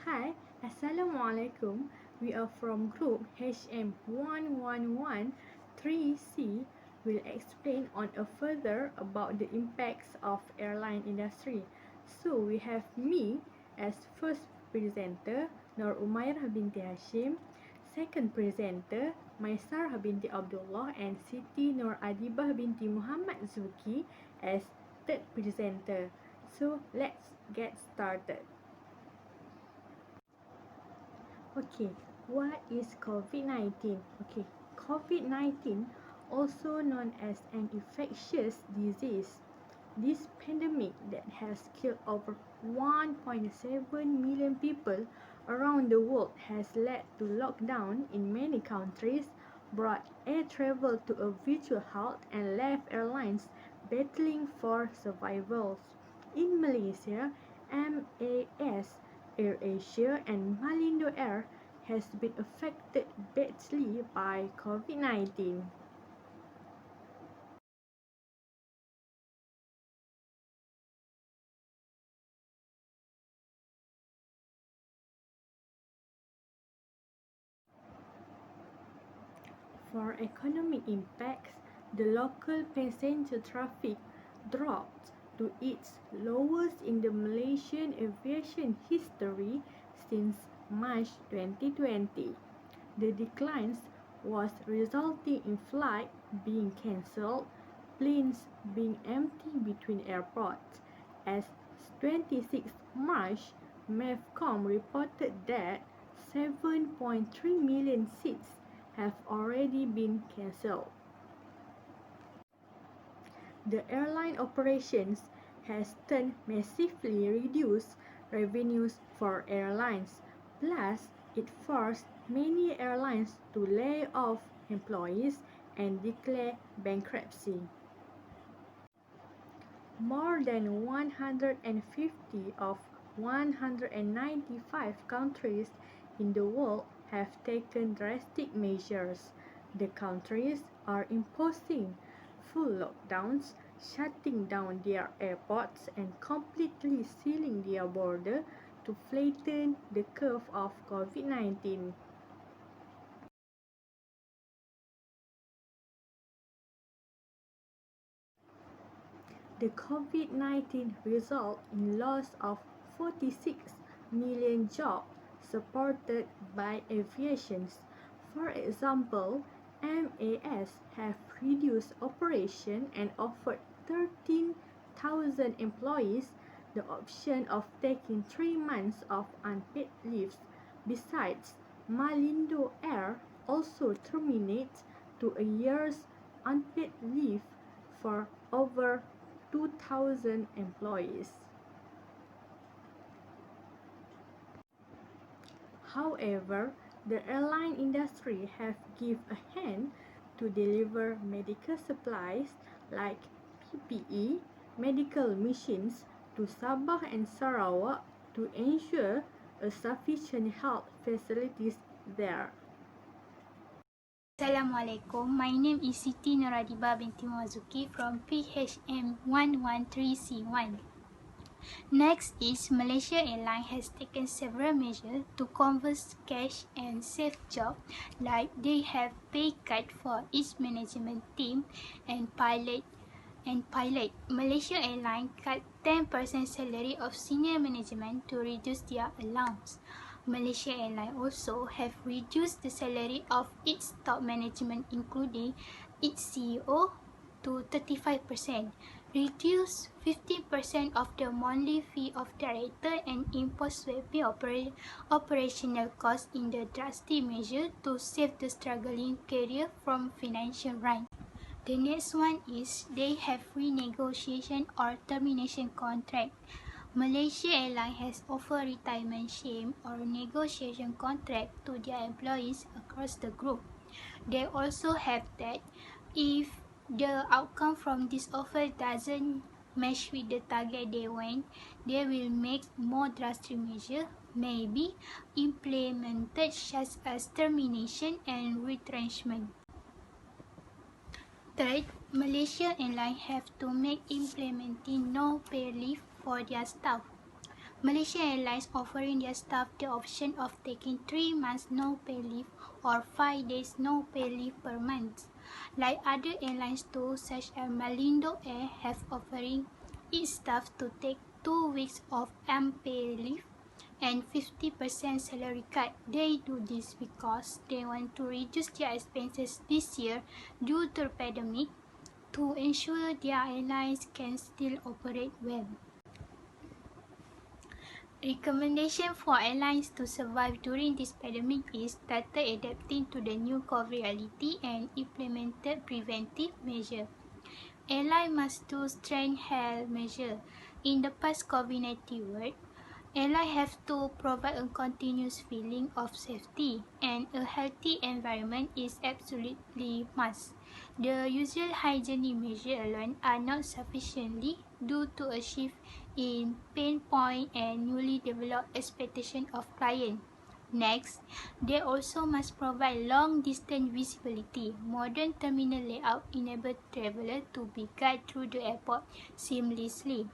Hi, Assalamualaikum. We are from group HM1113C. Will explain on a further about the impacts of airline industry. So we have me as first presenter, Umairah binti Hashim. Second presenter, Maisarah binti Abdullah, and Siti Nuradibah binti Muhammad Zuki as third presenter. So let's get started. Okay, what is COVID-19? Okay, COVID-19, also known as an infectious disease, this pandemic that has killed over 1.7 million people around the world has led to lockdown in many countries, brought air travel to a virtual halt, and left airlines battling for survival. In Malaysia, MAS AirAsia and Malindo Air has been affected badly by COVID-19. For economic impacts, the local passenger traffic dropped to its lowest in the Malaysian aviation history since March 2020. The declines was resulting in flights being cancelled, planes being empty between airports. As 26 March, MEFCOM reported that 7.3 million seats have already been cancelled. The airline operations has turned massively reduced revenues for airlines. Plus, it forced many airlines to lay off employees and declare bankruptcy. More than 150 of 195 countries in the world have taken drastic measures. The countries are imposing full lockdowns, shutting down their airports, and completely sealing their border to flatten the curve of COVID-19. The COVID-19 result in loss of 46 million jobs supported by aviation. For example, MAS have reduced operation and offered 13,000 employees the option of taking 3 months of unpaid leaves. Besides, Malindo Air also terminates to a year's unpaid leave for over 2,000 employees. However, the airline industry have give a hand to deliver medical supplies like PPE, medical machines to Sabah and Sarawak to ensure a sufficient health facilities there. Assalamualaikum. My name is Siti Nuradibah binti Zuki from PHM 113C1. Next is Malaysia Airlines has taken several measures to conserve cash and save jobs, like they have pay cut for its management team and pilot. Malaysia Airlines cut 10% salary of senior management to reduce their allowance. Malaysia Airlines also have reduced the salary of its top management, including its CEO, to 35%, reduce 50% of the monthly fee of director, and impose sweeping operational costs in the drastic measure to save the struggling career from financial ruin. The next one is they have renegotiation or termination contract. Malaysia Airlines has offered retirement scheme or negotiation contract to their employees across the group. They also have that if the outcome from this offer doesn't match with the target they want, they will make more drastic measures may be implemented, such as termination and retrenchment. Third, Malaysia Airlines have to make implementing no pay leave for their staff. Malaysia Airlines offering their staff the option of taking 3 months no pay leave or 5 days no pay leave per month. Like other airlines too, such as Malindo Air have offering its staff to take 2 weeks of unpaid leave and 50% salary cut. They do this because they want to reduce their expenses this year due to the pandemic to ensure their airlines can still operate well. Recommendation for airlines to survive during this pandemic is started adapting to the new COVID reality and implemented preventive measures. Airlines must do strength health measures. In the past COVID-19 world, airlines have to provide a continuous feeling of safety, and a healthy environment is absolutely must. The usual hygienic measures alone are not sufficiently due to a shift in pain point and newly developed expectation of client. Next, they also must provide long-distance visibility. Modern terminal layout enable travelers to be guided through the airport seamlessly.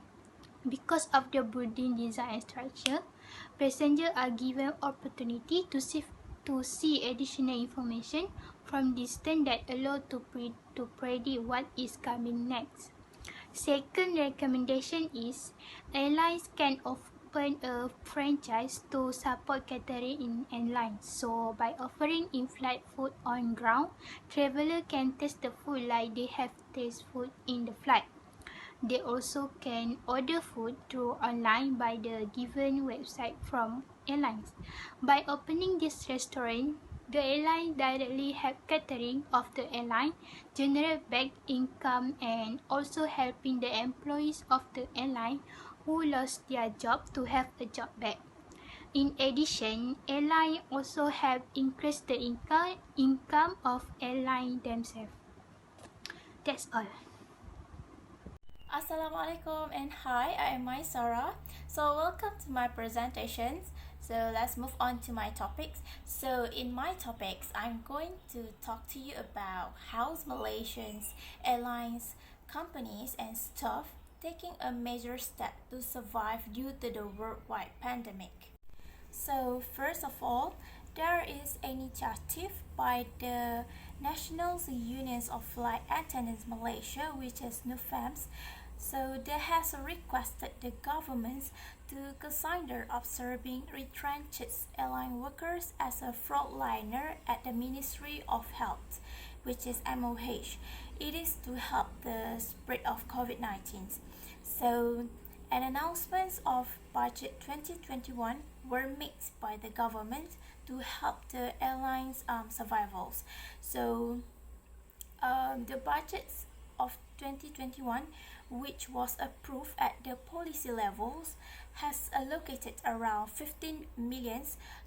Because of the boarding design and structure, passengers are given opportunity to see additional information from distance that allow to predict what is coming next. Second recommendation is airlines can open a franchise to support catering in airlines. So by offering in-flight food on ground, travelers can taste the food like they have taste food in the flight. They also can order food through online by the given website from airlines. By opening this restaurant, the airline directly help catering of the airline, generate back income and also helping the employees of the airline who lost their job to have a job back. In addition, airline also help increase the income of airline themselves. That's all. Assalamualaikum and hi, I am Maisarah. So welcome to my presentations. So let's move on to my topics. So in my topics, I'm going to talk to you about how Malaysians, airlines, companies and staff taking a major step to survive due to the worldwide pandemic. So first of all, there is an initiative by the National Unions of Flight Attendants Malaysia, which is NUFAMS. So they has requested the governments to consider observing retrenched airline workers as a frontliner at the Ministry of Health, which is MOH. It is to help the spread of COVID-19. So an announcement of budget 2021 were made by the government to help the airlines survivals. So the budgets of 2021, which was approved at the policy levels, has allocated around 15 million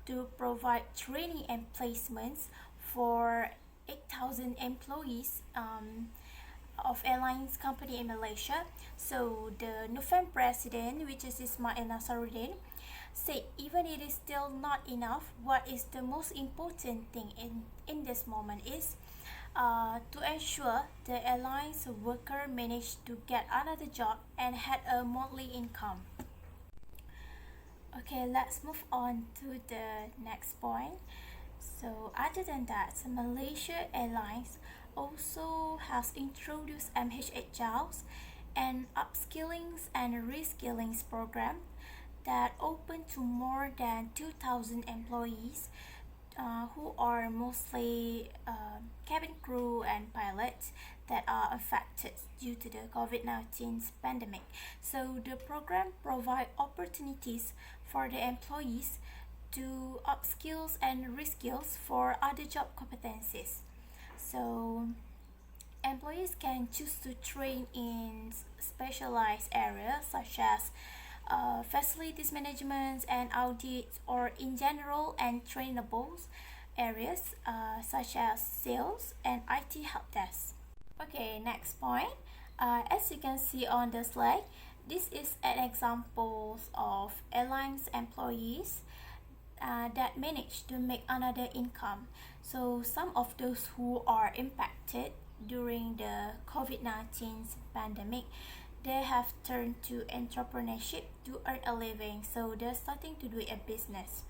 to provide training and placements for 8,000 employees of airlines company in Malaysia. So the NUFAM president, which is Ismail Nasruddin, said even it is still not enough, what is the most important thing in this moment is to ensure the airlines worker managed to get another job and had a monthly income. Okay, let's move on to the next point. So other than that, Malaysia Airlines also has introduced MH Jobs and upskillings and reskillings program that open to more than 2,000 employees who are mostly cabin crew and pilots that are affected due to the COVID-19 pandemic. So the program provides opportunities for the employees to upskills and reskills for other job competencies. So employees can choose to train in specialized areas such as facilities management and audit, or in general and trainable areas such as sales and IT help desk. Okay, next point. As you can see on the slide, this is an example of airlines employees that manage to make another income. So some of those who are impacted during the COVID-19 pandemic, they have turned to entrepreneurship to earn a living. So they're starting to do a business.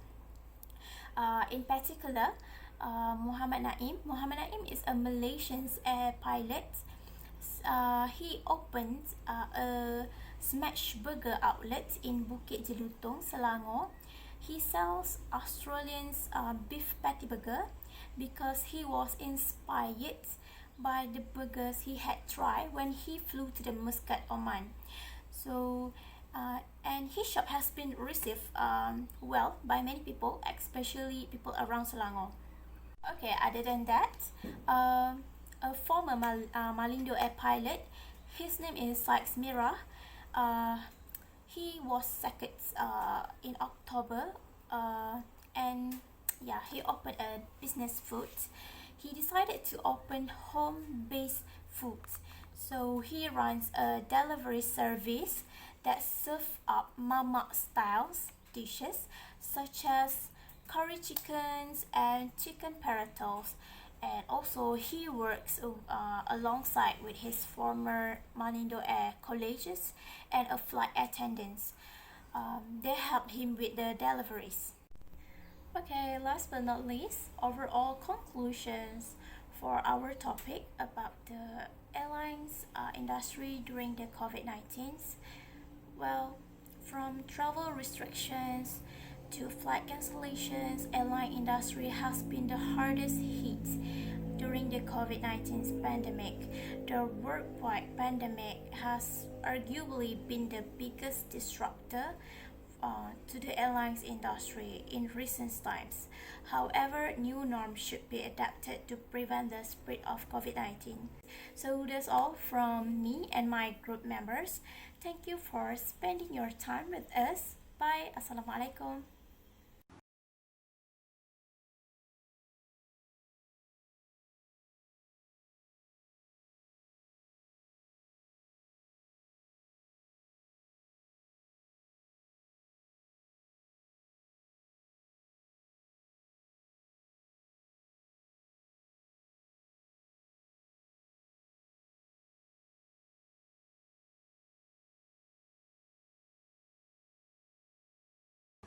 In particular, Muhammad Naim. Muhammad Naim is a Malaysian air pilot. He opened a smash burger outlet in Bukit Jelutong, Selangor. He sells Australian's beef patty burger because he was inspired by the burgers he had tried when he flew to the Muscat, Oman. So, and his shop has been received well by many people, especially people around Selangor. Okay, other than that, a former Malindo Air pilot, his name is Umairah. He was sacked in October, and yeah, he opened a business food. He decided to open home-based food. So he runs a delivery service that serves up mama styles dishes such as curry chickens and chicken paratos. And also he works alongside with his former Malindo Air colleagues and a flight attendants. They help him with the deliveries. Okay, last but not least, overall conclusions for our topic about the airlines industry during the COVID-19. Well, from travel restrictions to flight cancellations, airline industry has been the hardest hit during the COVID-19 pandemic. The worldwide pandemic has arguably been the biggest disruptor to the airlines industry in recent times. However, new norms should be adapted to prevent the spread of COVID-19. So that's all from me and my group members. Thank you for spending your time with us. Bye. Assalamualaikum.